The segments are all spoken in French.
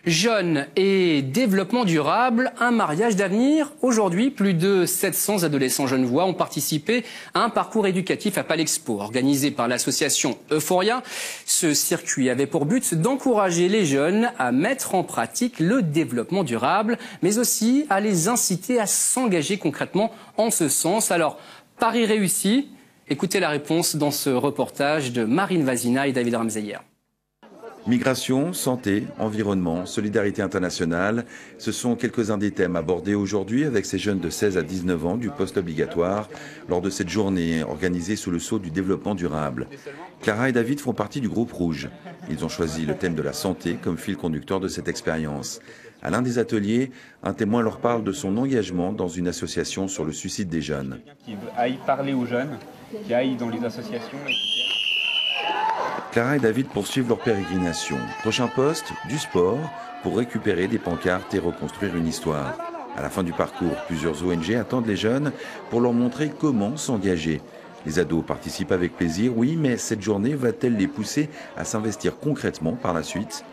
Jeunes et développement durable, un mariage d'avenir. Aujourd'hui, plus de 700 adolescents genevois ont participé à un parcours éducatif à Palexpo, organisé par l'association Euphoria. Ce circuit avait pour but d'encourager les jeunes à mettre en pratique le développement durable, mais aussi à les inciter à s'engager concrètement en ce sens. Alors, pari réussi. Écoutez la réponse dans ce reportage de Marine Vazina et David Ramseyer. Migration, santé, environnement, solidarité internationale, ce sont quelques-uns des thèmes abordés aujourd'hui avec ces jeunes de 16 à 19 ans du post-obligatoire lors de cette journée organisée sous le sceau du développement durable. Clara et David font partie du groupe Rouge. Ils ont choisi le thème de la santé comme fil conducteur de cette expérience. À l'un des ateliers, un témoin leur parle de son engagement dans une association sur le suicide des jeunes. Qui aille parler aux jeunes, qui aille dans les associations. Clara et David poursuivent leur pérégrination. Prochain poste, du sport, pour récupérer des pancartes et reconstruire une histoire. À la fin du parcours, plusieurs ONG attendent les jeunes pour leur montrer comment s'engager. Les ados participent avec plaisir, oui, mais cette journée va-t-elle les pousser à s'investir concrètement par la suite ?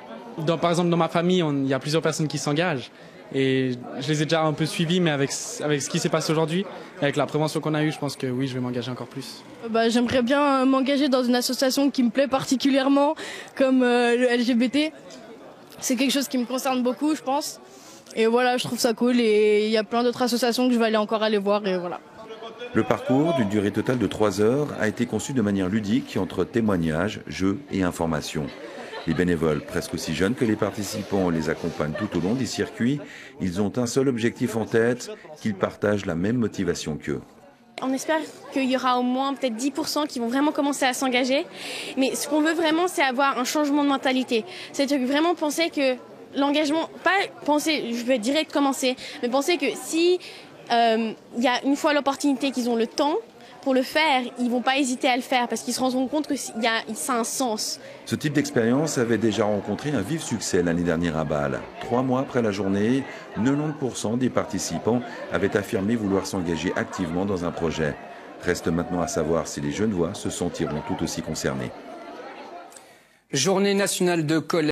Par exemple, dans ma famille, il y a plusieurs personnes qui s'engagent. Et je les ai déjà un peu suivis, mais avec ce qui s'est passé aujourd'hui, avec la prévention qu'on a eue, je pense que oui, je vais m'engager encore plus. J'aimerais bien m'engager dans une association qui me plaît particulièrement, comme le LGBT. C'est quelque chose qui me concerne beaucoup, je pense. Et voilà, je trouve ça cool. Et il y a plein d'autres associations que je vais aller voir. Et voilà. Le parcours, d'une durée totale de 3 heures, a été conçu de manière ludique entre témoignages, jeux et informations. Les bénévoles, presque aussi jeunes que les participants, les accompagnent tout au long des circuits. Ils ont un seul objectif en tête, qu'ils partagent la même motivation qu'eux. On espère qu'il y aura au moins peut-être 10% qui vont vraiment commencer à s'engager. Mais ce qu'on veut vraiment, c'est avoir un changement de mentalité. C'est-à-dire vraiment penser que l'engagement, pas penser, je vais direct commencer, mais penser que si il y a une fois l'opportunité qu'ils ont le temps, pour le faire, ils ne vont pas hésiter à le faire parce qu'ils se rendront compte que ça a un sens. Ce type d'expérience avait déjà rencontré un vif succès l'année dernière à Bâle. 3 mois après la journée, 90% des participants avaient affirmé vouloir s'engager activement dans un projet. Reste maintenant à savoir si les Genevois se sentiront tout aussi concernés. Journée nationale de colère.